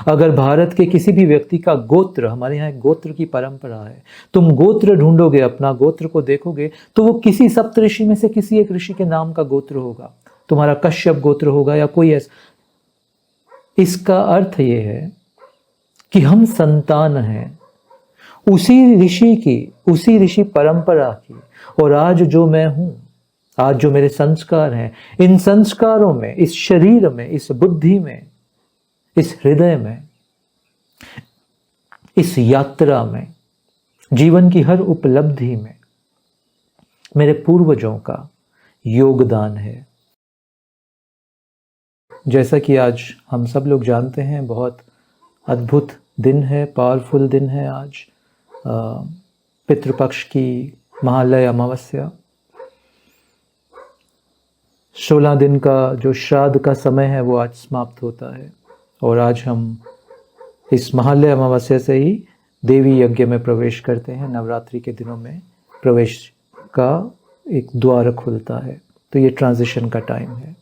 अगर भारत के किसी भी व्यक्ति का गोत्र, हमारे यहाँ एक गोत्र की परंपरा है, तुम गोत्र ढूंढोगे, अपना गोत्र को देखोगे तो वो किसी सप्तऋषि में से किसी एक ऋषि के नाम का गोत्र होगा। तुम्हारा कश्यप गोत्र होगा या कोई ऐसा। इसका अर्थ ये है कि हम संतान हैं उसी ऋषि की, उसी ऋषि परंपरा की। और आज जो मैं हूं, आज जो मेरे संस्कार हैं, इन संस्कारों में, इस शरीर में, इस बुद्धि में, इस हृदय में, इस यात्रा में, जीवन की हर उपलब्धि में मेरे पूर्वजों का योगदान है। जैसा कि आज हम सब लोग जानते हैं, बहुत अद्भुत दिन है, पावरफुल दिन है आज, पितृपक्ष की महालय अमावस्या। 16 दिन का जो श्राद्ध का समय है वो आज समाप्त होता है और आज हम इस महालय अमावस्या से ही देवी यज्ञ में प्रवेश करते हैं। नवरात्रि के दिनों में प्रवेश का एक द्वार खुलता है, तो ये ट्रांजिशन का टाइम है।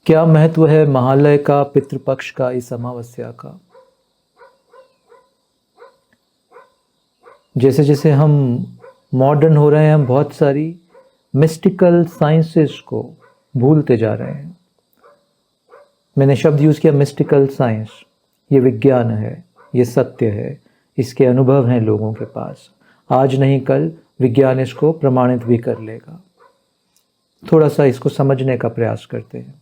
क्या महत्व है महालय का, पितृपक्ष का, इस अमावस्या का? जैसे जैसे हम मॉडर्न हो रहे हैं, हम बहुत सारी मिस्टिकल साइंसेस को भूलते जा रहे हैं। मैंने शब्द यूज़ किया मिस्टिकल साइंस। ये विज्ञान है, ये सत्य है, इसके अनुभव हैं लोगों के पास। आज नहीं कल विज्ञान इसको प्रमाणित भी कर लेगा। थोड़ा सा इसको समझने का प्रयास करते हैं।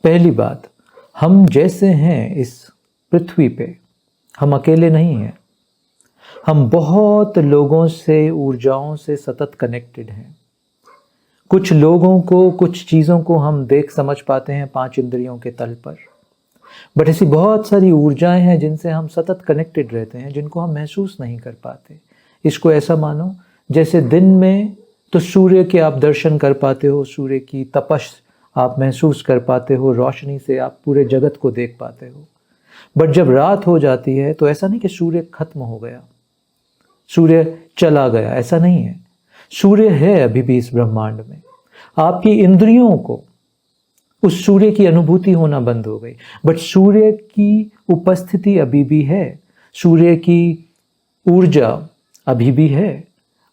पहली बात, हम जैसे हैं इस पृथ्वी पे, हम अकेले नहीं हैं। हम बहुत लोगों से, ऊर्जाओं से सतत कनेक्टेड हैं। कुछ लोगों को, कुछ चीज़ों को हम देख समझ पाते हैं 5 इंद्रियों के तल पर, बट ऐसी बहुत सारी ऊर्जाएं हैं जिनसे हम सतत कनेक्टेड रहते हैं, जिनको हम महसूस नहीं कर पाते। इसको ऐसा मानो जैसे दिन में तो सूर्य के आप दर्शन कर पाते हो, सूर्य की तपश आप महसूस कर पाते हो, रोशनी से आप पूरे जगत को देख पाते हो। बट जब रात हो जाती है तो ऐसा नहीं कि सूर्य खत्म हो गया, सूर्य चला गया, ऐसा नहीं है। सूर्य है अभी भी इस ब्रह्मांड में। आपकी इंद्रियों को उस सूर्य की अनुभूति होना बंद हो गई, बट सूर्य की उपस्थिति अभी भी है, सूर्य की ऊर्जा अभी भी है,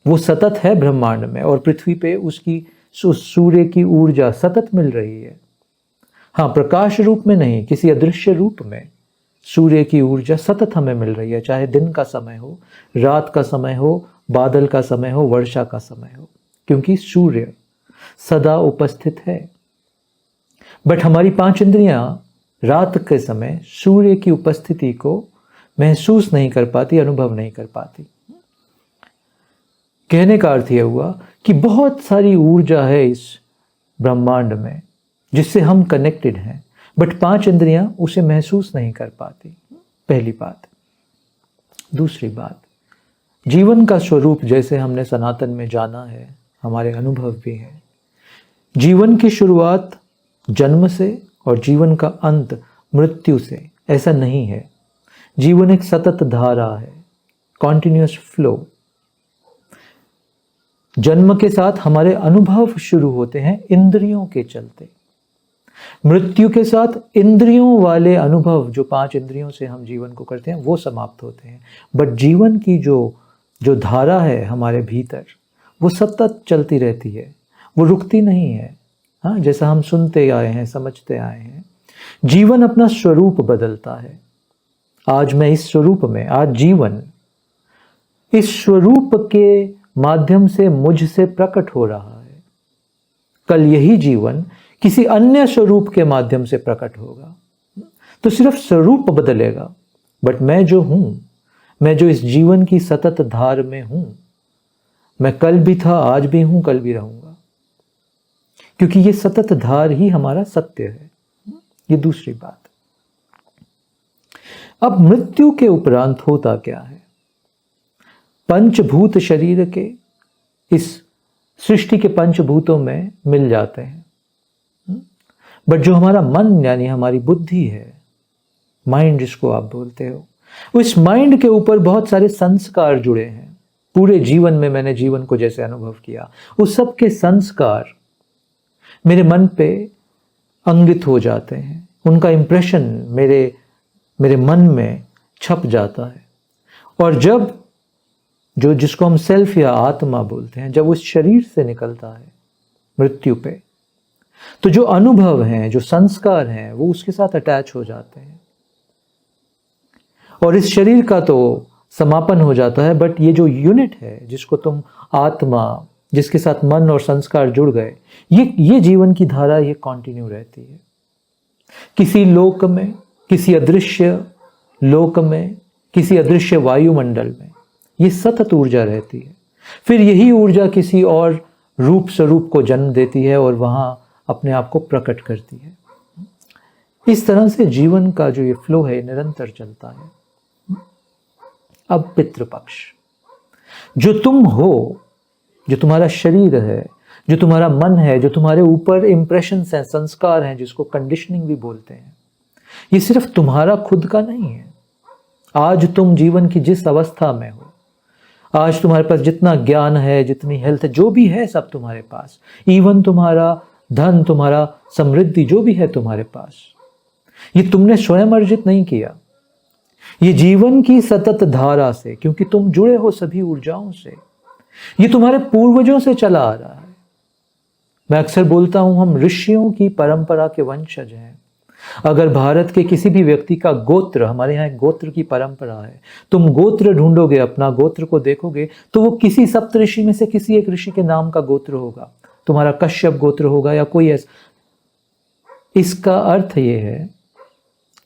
वो सतत है ब्रह्मांड में और पृथ्वी पे उसकी, उस सूर्य की ऊर्जा सतत मिल रही है। हाँ, प्रकाश रूप में नहीं, किसी अदृश्य रूप में सूर्य की ऊर्जा सतत हमें मिल रही है, चाहे दिन का समय हो, रात का समय हो, बादल का समय हो, वर्षा का समय हो, क्योंकि सूर्य सदा उपस्थित है। बट हमारी 5 इंद्रियां रात के समय सूर्य की उपस्थिति को महसूस नहीं कर पाती, अनुभव नहीं कर पाती। कहने का अर्थ यह हुआ कि बहुत सारी ऊर्जा है इस ब्रह्मांड में जिससे हम कनेक्टेड हैं, बट 5 इंद्रियां उसे महसूस नहीं कर पाती। पहली बात। दूसरी बात, जीवन का स्वरूप जैसे हमने सनातन में जाना है, हमारे अनुभव भी है। जीवन की शुरुआत जन्म से और जीवन का अंत मृत्यु से, ऐसा नहीं है। जीवन एक सतत धारा है, कॉन्टिन्यूअस फ्लो। जन्म के साथ हमारे अनुभव शुरू होते हैं इंद्रियों के चलते। मृत्यु के साथ इंद्रियों वाले अनुभव, जो 5 इंद्रियों से हम जीवन को करते हैं, वो समाप्त होते हैं। बट जीवन की जो धारा है हमारे भीतर, वो सतत चलती रहती है, वो रुकती नहीं है। हाँ, जैसा हम सुनते आए हैं, समझते आए हैं, जीवन अपना स्वरूप बदलता है। आज मैं इस स्वरूप में, आज जीवन इस स्वरूप के माध्यम से मुझसे प्रकट हो रहा है। कल यही जीवन किसी अन्य स्वरूप के माध्यम से प्रकट होगा, तो सिर्फ स्वरूप बदलेगा, बट मैं जो हूं, मैं जो इस जीवन की सतत धार में हूं, मैं कल भी था, आज भी हूं, कल भी रहूंगा, क्योंकि ये सतत धार ही हमारा सत्य है। ये दूसरी बात। अब मृत्यु के उपरांत होता क्या है? पंचभूत शरीर के इस सृष्टि के पंचभूतों में मिल जाते हैं, बट जो हमारा मन यानी हमारी बुद्धि है, माइंड जिसको आप बोलते हो, उस माइंड के ऊपर बहुत सारे संस्कार जुड़े हैं। पूरे जीवन में मैंने जीवन को जैसे अनुभव किया, उस सब के संस्कार मेरे मन पे अंकित हो जाते हैं, उनका इम्प्रेशन मेरे मन में छप जाता है। और जब जिसको हम सेल्फ या आत्मा बोलते हैं, जब उस शरीर से निकलता है मृत्यु पे, तो जो अनुभव हैं, जो संस्कार हैं, वो उसके साथ अटैच हो जाते हैं और इस शरीर का तो समापन हो जाता है। बट ये जो यूनिट है, जिसको तुम आत्मा, जिसके साथ मन और संस्कार जुड़ गए, ये जीवन की धारा ये कंटिन्यू रहती है। किसी लोक में, किसी अदृश्य लोक में, किसी अदृश्य वायुमंडल में ये सतत ऊर्जा रहती है। फिर यही ऊर्जा किसी और रूप स्वरूप को जन्म देती है और वहां अपने आप को प्रकट करती है। इस तरह से जीवन का जो ये फ्लो है निरंतर चलता है। अब पितृपक्ष, जो तुम हो, जो तुम्हारा शरीर है, जो तुम्हारा मन है, जो तुम्हारे ऊपर इंप्रेशंस हैं, संस्कार हैं, जिसको कंडीशनिंग भी बोलते हैं, ये सिर्फ तुम्हारा खुद का नहीं है। आज तुम जीवन की जिस अवस्था में हो, आज तुम्हारे पास जितना ज्ञान है, जितनी हेल्थ है, जो भी है सब तुम्हारे पास, इवन तुम्हारा धन, तुम्हारा समृद्धि जो भी है तुम्हारे पास, ये तुमने स्वयं अर्जित नहीं किया। ये जीवन की सतत धारा से, क्योंकि तुम जुड़े हो सभी ऊर्जाओं से, ये तुम्हारे पूर्वजों से चला आ रहा है। मैं अक्सर बोलता हूं, हम ऋषियों की परंपरा के वंशज हैं। अगर भारत के किसी भी व्यक्ति का गोत्र, हमारे यहाँ एक गोत्र की परंपरा है, तुम गोत्र ढूंढोगे, अपना गोत्र को देखोगे, तो वो किसी सप्त ऋषि में से किसी एक ऋषि के नाम का गोत्र होगा। तुम्हारा कश्यप गोत्र होगा या कोई ऐसा। इसका अर्थ ये है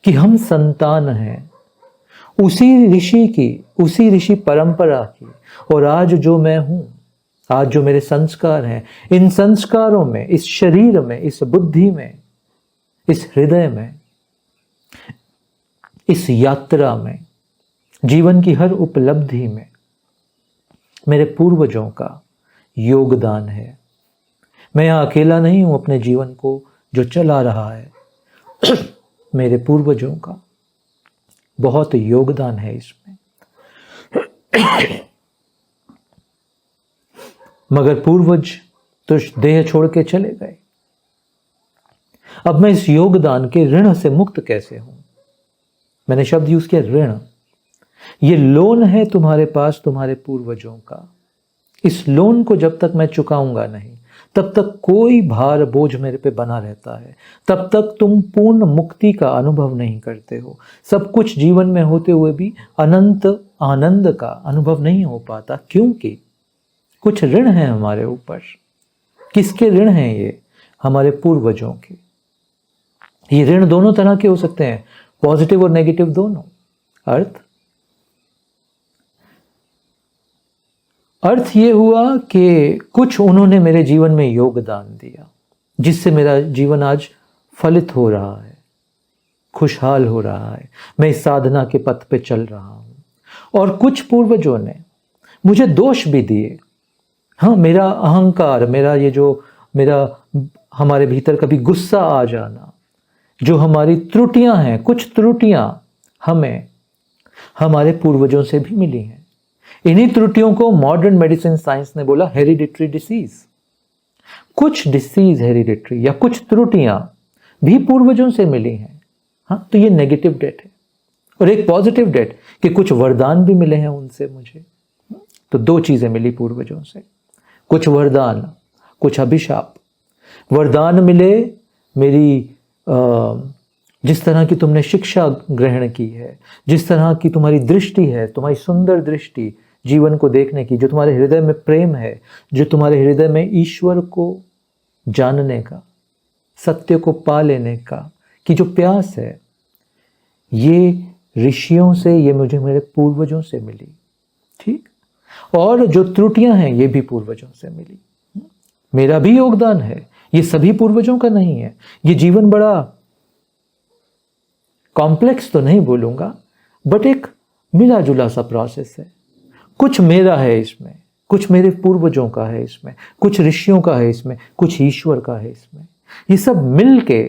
कि हम संतान हैं उसी ऋषि की, उसी ऋषि परंपरा की। और आज जो मैं हूं, आज जो मेरे संस्कार हैं, इन संस्कारों में, इस शरीर में, इस बुद्धि में, इस हृदय में, इस यात्रा में, जीवन की हर उपलब्धि में मेरे पूर्वजों का योगदान है। मैं यहाँ अकेला नहीं हूं अपने जीवन को जो चला रहा है। मेरे पूर्वजों का बहुत योगदान है इसमें। मगर पूर्वज तो देह छोड़ के चले गए। अब मैं इस योगदान के ऋण से मुक्त कैसे हूं? मैंने शब्द यूज किया ऋण। ये लोन है तुम्हारे पास तुम्हारे पूर्वजों का। इस लोन को जब तक मैं चुकाऊंगा नहीं, तब तक कोई भार बोझ मेरे पे बना रहता है। तब तक तुम पूर्ण मुक्ति का अनुभव नहीं करते हो। सब कुछ जीवन में होते हुए भी अनंत आनंद का अनुभव नहीं हो पाता, क्योंकि कुछ ऋण हैं हमारे ऊपर। किसके ऋण हैं ये? हमारे पूर्वजों के। ये ऋण दोनों तरह के हो सकते हैं, पॉजिटिव और नेगेटिव दोनों। अर्थ ये हुआ कि कुछ उन्होंने मेरे जीवन में योगदान दिया, जिससे मेरा जीवन आज फलित हो रहा है, खुशहाल हो रहा है, मैं इस साधना के पथ पे चल रहा हूं। और कुछ पूर्वजों ने मुझे दोष भी दिए। हाँ, मेरा अहंकार, मेरा हमारे भीतर कभी गुस्सा आ जाना, जो हमारी त्रुटियां हैं, कुछ त्रुटियां हमें हमारे पूर्वजों से भी मिली हैं। इन्हीं त्रुटियों को मॉडर्न मेडिसिन साइंस ने बोला हेरिडिटरी डिसीज। कुछ डिसीज हेरिडिटरी या कुछ त्रुटियां भी पूर्वजों से मिली हैं। हाँ, तो ये नेगेटिव डेट है। और एक पॉजिटिव डेट कि कुछ वरदान भी मिले हैं उनसे मुझे। तो दो चीजें मिली पूर्वजों से, कुछ वरदान, कुछ अभिशाप। वरदान मिले, मेरी जिस तरह की तुमने शिक्षा ग्रहण की है, जिस तरह की तुम्हारी दृष्टि है, तुम्हारी सुंदर दृष्टि जीवन को देखने की, जो तुम्हारे हृदय में प्रेम है, जो तुम्हारे हृदय में ईश्वर को जानने का, सत्य को पा लेने का की जो प्यास है, ये ऋषियों से, ये मुझे मेरे पूर्वजों से मिली। ठीक। और जो त्रुटियां हैं ये भी पूर्वजों से मिली। मेरा भी योगदान है, ये सभी पूर्वजों का नहीं है। ये जीवन बड़ा कॉम्प्लेक्स तो नहीं बोलूंगा, बट एक मिला जुला सा प्रोसेस है। कुछ मेरा है इसमें, कुछ मेरे पूर्वजों का है इसमें, कुछ ऋषियों का है इसमें, कुछ ईश्वर का है इसमें। ये सब मिलके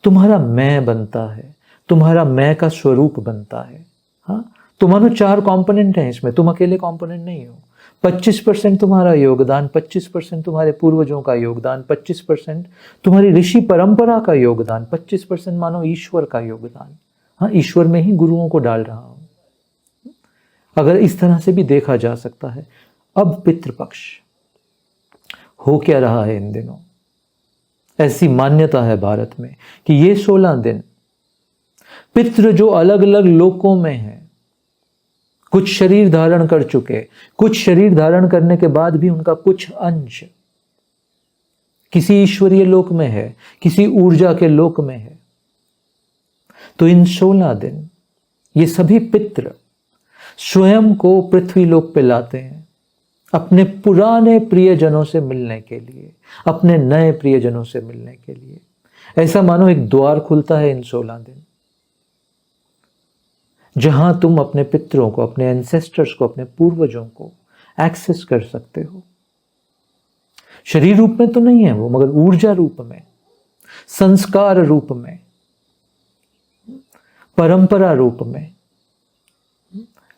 तुम्हारा मैं बनता है, तुम्हारा मैं का स्वरूप बनता है। हाँ, तो मानो 4 कंपोनेंट हैं इसमें, तुम अकेले कंपोनेंट नहीं हो। 25% तुम्हारा योगदान, 25% तुम्हारे पूर्वजों का योगदान, 25% तुम्हारी ऋषि परंपरा का योगदान, 25% मानो ईश्वर का योगदान। हाँ, ईश्वर में ही गुरुओं को डाल रहा हूं, अगर इस तरह से भी देखा जा सकता है। अब पितृपक्ष हो क्या रहा है इन दिनों? ऐसी मान्यता है भारत में कि ये 16 दिन पितृ जो अलग अलग लोकों में हैं, कुछ शरीर धारण कर चुके, कुछ शरीर धारण करने के बाद भी उनका कुछ अंश किसी ईश्वरीय लोक में है, किसी ऊर्जा के लोक में है। तो इन 16 दिन ये सभी पितृ स्वयं को पृथ्वी लोक पे लाते हैं अपने पुराने प्रियजनों से मिलने के लिए, अपने नए प्रियजनों से मिलने के लिए। ऐसा मानो एक द्वार खुलता है इन 16 दिन, जहां तुम अपने पितरों को, अपने एंसेस्टर्स को, अपने पूर्वजों को एक्सेस कर सकते हो। शरीर रूप में तो नहीं है वो, मगर ऊर्जा रूप में, संस्कार रूप में, परंपरा रूप में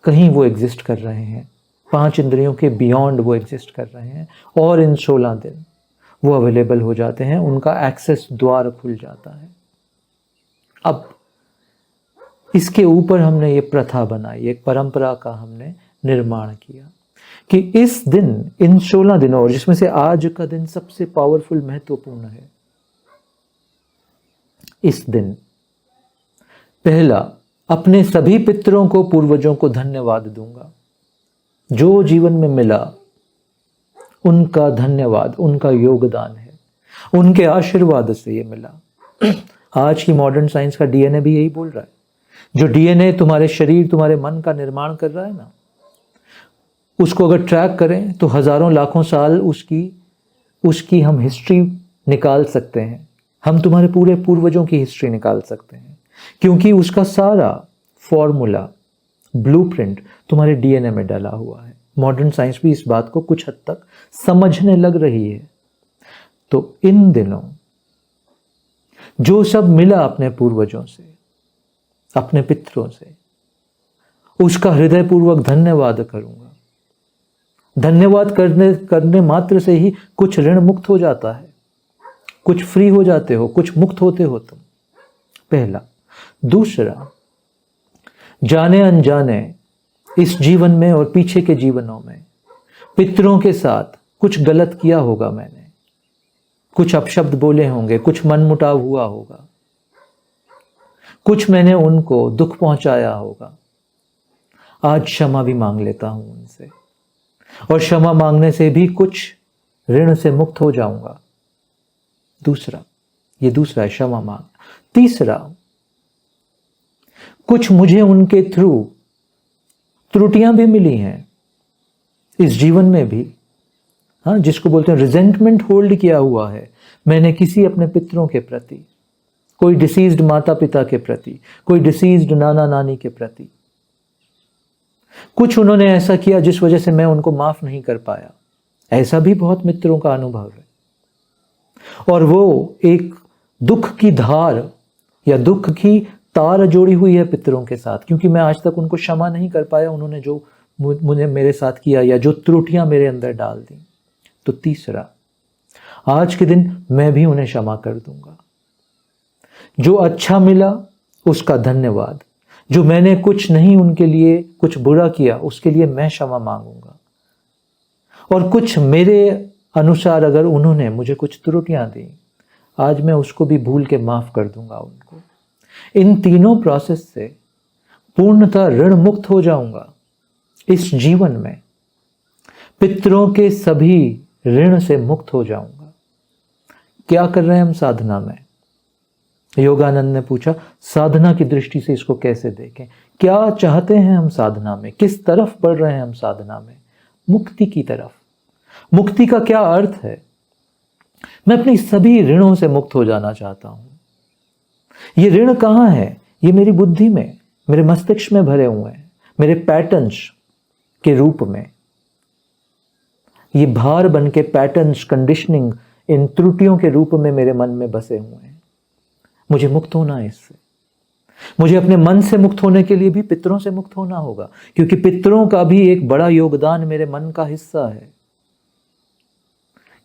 कहीं वो एग्जिस्ट कर रहे हैं। 5 इंद्रियों के बियॉन्ड वो एग्जिस्ट कर रहे हैं, और इन 16 दिन वो अवेलेबल हो जाते हैं, उनका एक्सेस द्वार खुल जाता है। अब इसके ऊपर हमने ये प्रथा बनाई, एक परंपरा का हमने निर्माण किया कि इस दिन, इन 16 दिनों, और जिसमें से आज का दिन सबसे पावरफुल, महत्वपूर्ण है। इस दिन पहला, अपने सभी पितरों को, पूर्वजों को धन्यवाद दूंगा। जो जीवन में मिला उनका धन्यवाद, उनका योगदान है, उनके आशीर्वाद से ये मिला। आज की मॉडर्न साइंस का डीएनए भी यही बोल रहा है। जो डीएनए तुम्हारे शरीर, तुम्हारे मन का निर्माण कर रहा है ना, उसको अगर ट्रैक करें तो हजारों लाखों साल उसकी हम हिस्ट्री निकाल सकते हैं। हम तुम्हारे पूरे पूर्वजों की हिस्ट्री निकाल सकते हैं, क्योंकि उसका सारा फॉर्मूला, ब्लूप्रिंट तुम्हारे डीएनए में डाला हुआ है। मॉडर्न साइंस भी इस बात को कुछ हद तक समझने लग रही है। तो इन दिनों जो सब मिला अपने पूर्वजों से, अपने पितरों से, उसका हृदयपूर्वक धन्यवाद करूंगा। धन्यवाद करने मात्र से ही कुछ ऋण मुक्त हो जाता है, कुछ फ्री हो जाते हो, कुछ मुक्त होते हो तुम। पहला। दूसरा, जाने अनजाने इस जीवन में और पीछे के जीवनों में पितरों के साथ कुछ गलत किया होगा मैंने, कुछ अपशब्द बोले होंगे, कुछ मनमुटाव हुआ होगा, कुछ मैंने उनको दुख पहुंचाया होगा। आज क्षमा भी मांग लेता हूं उनसे, और क्षमा मांगने से भी कुछ ऋण से मुक्त हो जाऊंगा। दूसरा, ये दूसरा है, क्षमा मांग। तीसरा, कुछ मुझे उनके थ्रू त्रुटियां भी मिली हैं इस जीवन में भी, हाँ, जिसको बोलते हैं रिजेंटमेंट होल्ड किया हुआ है मैंने किसी अपने पितरों के प्रति, कोई डिसीज्ड माता पिता के प्रति, कोई डिसीज्ड नाना नानी के प्रति। कुछ उन्होंने ऐसा किया जिस वजह से मैं उनको माफ नहीं कर पाया। ऐसा भी बहुत मित्रों का अनुभव है, और वो एक दुख की धार या दुख की तार जोड़ी हुई है पितरों के साथ, क्योंकि मैं आज तक उनको क्षमा नहीं कर पाया, उन्होंने जो मुझे मेरे साथ किया या जो त्रुटियां मेरे अंदर डाल दी। तो तीसरा, आज के दिन मैं भी उन्हें क्षमा कर दूंगा। जो अच्छा मिला उसका धन्यवाद, जो मैंने कुछ नहीं उनके लिए कुछ बुरा किया उसके लिए मैं क्षमा मांगूंगा, और कुछ मेरे अनुसार अगर उन्होंने मुझे कुछ त्रुटियां दी, आज मैं उसको भी भूल के माफ कर दूंगा उनको। इन तीनों प्रोसेस से पूर्णतः ऋण मुक्त हो जाऊंगा इस जीवन में, पितरों के सभी ऋण से मुक्त हो जाऊंगा। क्या कर रहे हैं हम साधना में? योगानंद ने पूछा, साधना की दृष्टि से इसको कैसे देखें? क्या चाहते हैं हम साधना में? किस तरफ बढ़ रहे हैं हम साधना में? मुक्ति की तरफ। मुक्ति का क्या अर्थ है? मैं अपनी सभी ऋणों से मुक्त हो जाना चाहता हूं। ये ऋण कहां है? ये मेरी बुद्धि में, मेरे मस्तिष्क में भरे हुए हैं, मेरे पैटर्न्स के रूप में। ये भार बन के पैटर्न्स, कंडीशनिंग, इन त्रुटियों के रूप में मेरे मन में बसे हुए हैं। मुझे मुक्त होना है इससे। मुझे अपने मन से मुक्त होने के लिए भी पितरों से मुक्त होना होगा, क्योंकि पितरों का भी एक बड़ा योगदान मेरे मन का हिस्सा है।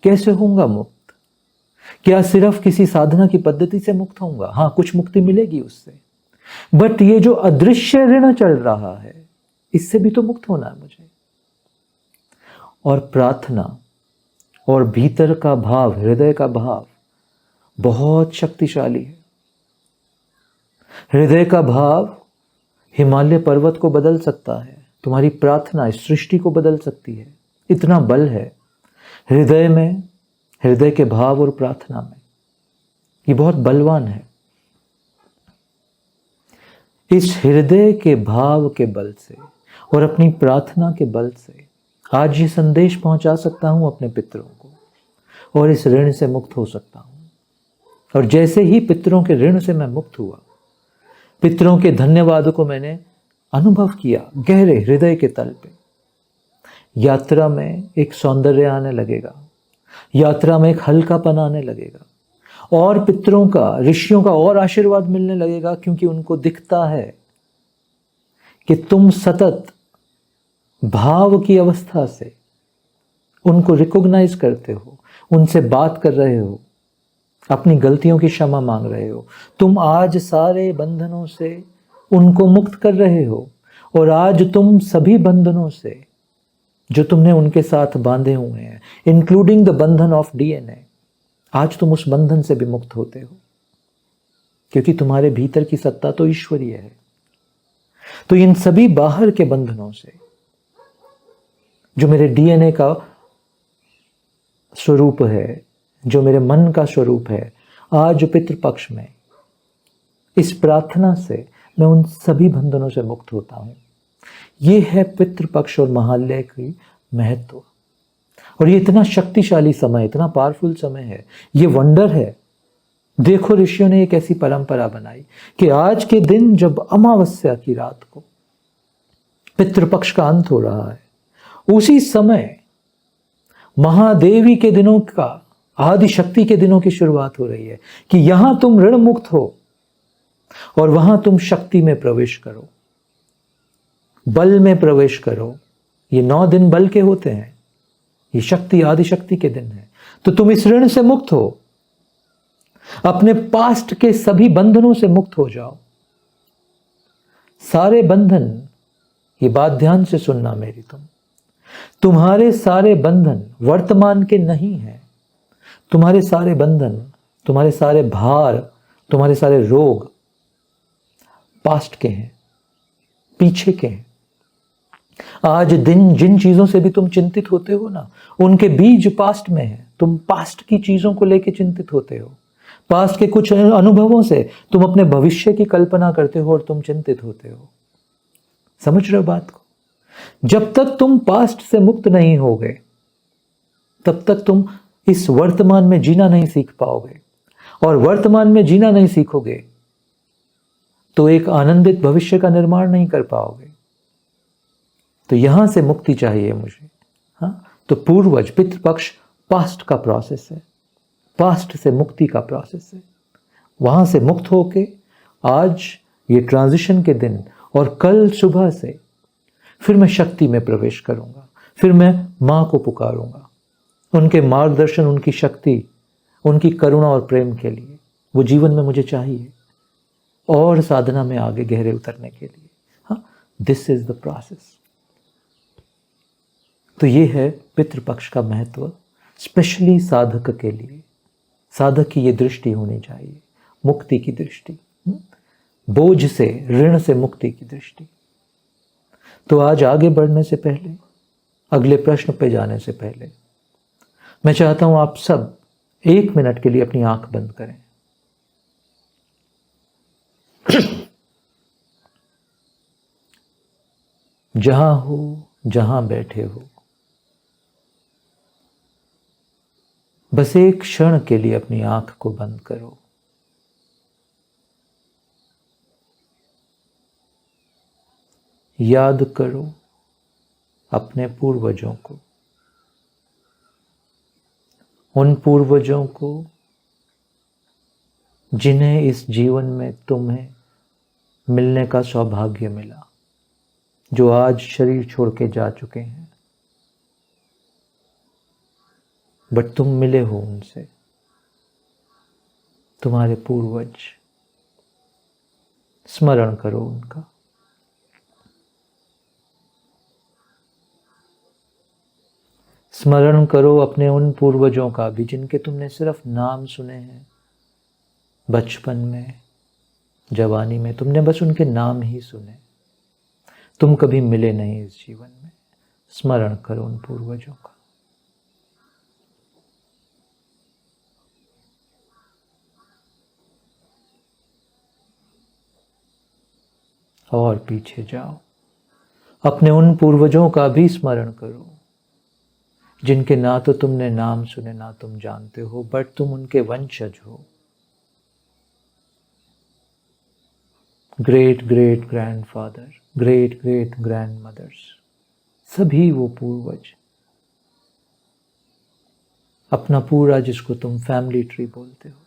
कैसे होऊंगा मुक्त? क्या सिर्फ किसी साधना की पद्धति से मुक्त होऊंगा? हाँ, कुछ मुक्ति मिलेगी उससे, बट ये जो अदृश्य ऋण चल रहा है, इससे भी तो मुक्त होना है मुझे। और प्रार्थना और भीतर का भाव, हृदय का भाव बहुत शक्तिशाली है। हृदय का भाव हिमालय पर्वत को बदल सकता है। तुम्हारी प्रार्थना इस सृष्टि को बदल सकती है। इतना बल है हृदय में, हृदय के भाव और प्रार्थना में। ये बहुत बलवान है। इस हृदय के भाव के बल से और अपनी प्रार्थना के बल से आज ये संदेश पहुंचा सकता हूं अपने पितरों को, और इस ऋण से मुक्त हो सकता हूं। और जैसे ही पितरों के ऋण से मैं मुक्त हुआ, पितरों के धन्यवाद को मैंने अनुभव किया गहरे हृदय के तल पे, यात्रा में एक सौंदर्य आने लगेगा, यात्रा में एक हल्कापन आने लगेगा, और पितरों का, ऋषियों का और आशीर्वाद मिलने लगेगा, क्योंकि उनको दिखता है कि तुम सतत भाव की अवस्था से उनको रिकॉग्नाइज करते हो, उनसे बात कर रहे हो, अपनी गलतियों की क्षमा मांग रहे हो। तुम आज सारे बंधनों से उनको मुक्त कर रहे हो, और आज तुम सभी बंधनों से जो तुमने उनके साथ बांधे हुए हैं, इंक्लूडिंग द बंधन ऑफ डीएनए, आज तुम उस बंधन से भी मुक्त होते हो, क्योंकि तुम्हारे भीतर की सत्ता तो ईश्वरीय है। तो इन सभी बाहर के बंधनों से, जो मेरे डीएनए का स्वरूप है, जो मेरे मन का स्वरूप है, आज पितृपक्ष में इस प्रार्थना से मैं उन सभी बंधनों से मुक्त होता हूं। ये है पितृपक्ष और महालय की महत्व। और ये इतना शक्तिशाली समय, इतना पावरफुल समय है, ये वंडर है। देखो, ऋषियों ने एक ऐसी परंपरा बनाई कि आज के दिन जब अमावस्या की रात को पितृपक्ष का अंत हो रहा है, उसी समय महादेवी के दिनों का, आदि शक्ति के दिनों की शुरुआत हो रही है, कि यहां तुम ऋण मुक्त हो और वहां तुम शक्ति में प्रवेश करो, बल में प्रवेश करो। ये 9 दिन बल के होते हैं, ये शक्ति, आदि शक्ति के दिन है। तो तुम इस ऋण से मुक्त हो, अपने पास्ट के सभी बंधनों से मुक्त हो जाओ। सारे बंधन, ये बात ध्यान से सुनना मेरी, तुम्हारे सारे बंधन वर्तमान के नहीं हैं। तुम्हारे सारे बंधन, तुम्हारे सारे भार, तुम्हारे सारे रोग पास्ट के हैं, पीछे के हैं। आज जिन चीजों से भी तुम चिंतित होते हो ना, उनके बीज पास्ट में है। तुम पास्ट की चीजों को लेकर चिंतित होते हो, पास्ट के कुछ अनुभवों से तुम अपने भविष्य की कल्पना करते हो और तुम चिंतित होते हो। समझ रहे हो बात को? जब तक तुम पास्ट से मुक्त नहीं होगे, तब तक तुम इस वर्तमान में जीना नहीं सीख पाओगे, और वर्तमान में जीना नहीं सीखोगे तो एक आनंदित भविष्य का निर्माण नहीं कर पाओगे। तो यहां से मुक्ति चाहिए मुझे। हाँ, तो पूर्वज, पितृपक्ष पास्ट का प्रोसेस है, पास्ट से मुक्ति का प्रोसेस है। वहां से मुक्त होके आज ये ट्रांजिशन के दिन और कल सुबह से फिर मैं शक्ति में प्रवेश करूंगा, फिर मैं मां को पुकारूंगा, उनके मार्गदर्शन, उनकी शक्ति, उनकी करुणा और प्रेम के लिए। वो जीवन में मुझे चाहिए और साधना में आगे गहरे उतरने के लिए। हाँ, दिस इज द प्रोसेस। तो ये है पितृपक्ष का महत्व, स्पेशली साधक के लिए। साधक की ये दृष्टि होनी चाहिए, मुक्ति की दृष्टि, बोझ से, ऋण से मुक्ति की दृष्टि। तो आज आगे बढ़ने से पहले, अगले प्रश्न पे जाने से पहले, मैं चाहता हूं आप सब 1 मिनट के लिए अपनी आंख बंद करें। जहां हो, जहां बैठे हो, बस एक क्षण के लिए अपनी आंख को बंद करो। याद करो अपने पूर्वजों को, उन पूर्वजों को जिन्हें इस जीवन में तुम्हें मिलने का सौभाग्य मिला, जो आज शरीर छोड़ के जा चुके हैं, बट तुम मिले हो उनसे, तुम्हारे पूर्वज। स्मरण करो उनका। स्मरण करो अपने उन पूर्वजों का भी जिनके तुमने सिर्फ नाम सुने हैं। बचपन में, जवानी में तुमने बस उनके नाम ही सुने, तुम कभी मिले नहीं इस जीवन में। स्मरण करो उन पूर्वजों का। और पीछे जाओ, अपने उन पूर्वजों का भी स्मरण करो जिनके ना तो तुमने नाम सुने, ना तुम जानते हो, बट तुम उनके वंशज हो। Great great grandfather, great great grandmother's, सभी वो पूर्वज, अपना पूरा जिसको तुम फैमिली ट्री बोलते हो,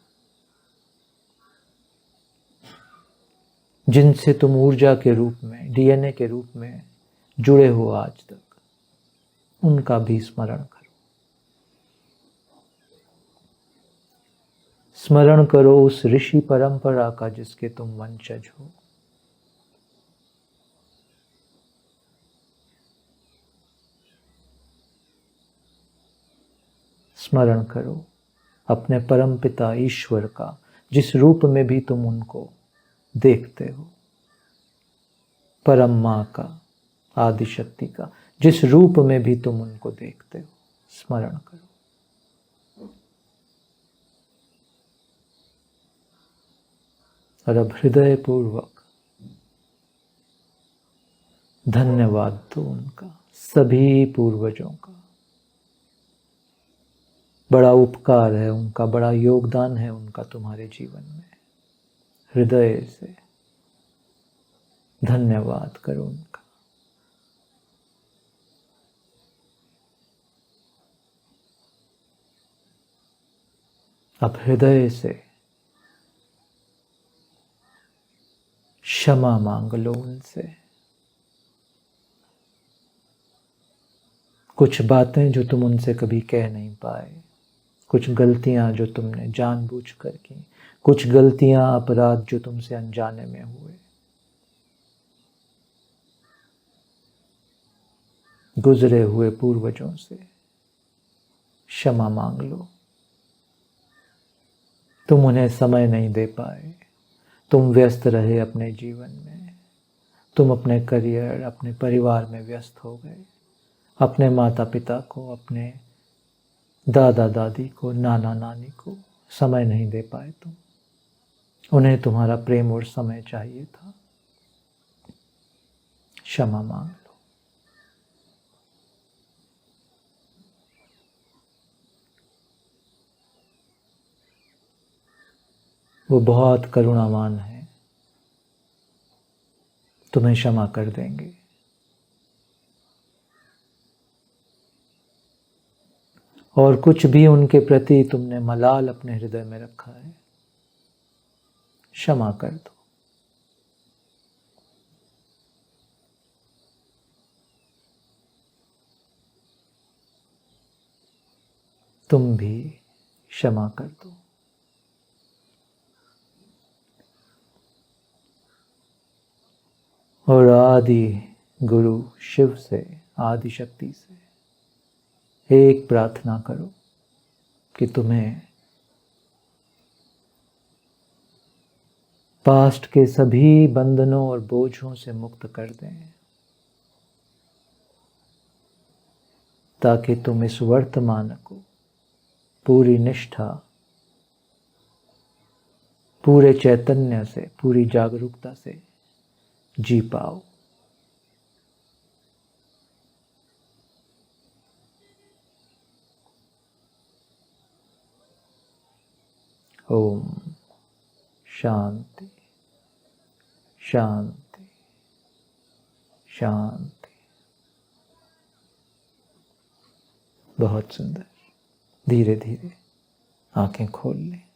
जिनसे तुम ऊर्जा के रूप में, डीएनए के रूप में जुड़े हो आज तक, उनका भी स्मरण करो। स्मरण करो उस ऋषि परंपरा का जिसके तुम वंशज हो। स्मरण करो अपने परमपिता ईश्वर का, जिस रूप में भी तुम उनको देखते हो। परम माँ का, आदिशक्ति का, जिस रूप में भी तुम उनको देखते हो, स्मरण करो। और अब हृदय पूर्वक धन्यवाद दो उनका, सभी पूर्वजों का। बड़ा उपकार है उनका, बड़ा योगदान है उनका तुम्हारे जीवन में। हृदय से धन्यवाद करो उनका। अब हृदय से क्षमा मांग लो उनसे। कुछ बातें जो तुम उनसे कभी कह नहीं पाए, कुछ गलतियां जो तुमने जानबूझकर की, कुछ गलतियां, अपराध जो तुमसे अनजाने में हुए, गुजरे हुए पूर्वजों से क्षमा मांग लो। तुम उन्हें समय नहीं दे पाए, तुम व्यस्त रहे अपने जीवन में, तुम अपने करियर, अपने परिवार में व्यस्त हो गए, अपने माता पिता को, अपने दादा दादी को, नाना नानी को समय नहीं दे पाए तुम। उन्हें तुम्हारा प्रेम और समय चाहिए था। क्षमा मांग लो। वो बहुत करुणावान है, तुम्हें क्षमा कर देंगे। और कुछ भी उनके प्रति तुमने मलाल अपने हृदय में रखा है, क्षमा कर दो। तुम भी क्षमा कर दो। और आदि गुरु शिव से, आदि शक्ति से एक प्रार्थना करो कि तुम्हें पास्ट के सभी बंधनों और बोझों से मुक्त कर दें, ताकि तुम इस वर्तमान को पूरी निष्ठा, पूरे चैतन्य से, पूरी जागरूकता से जी पाओ। ओम शांति शांति शांति। बहुत सुंदर। धीरे धीरे आंखें खोल लें।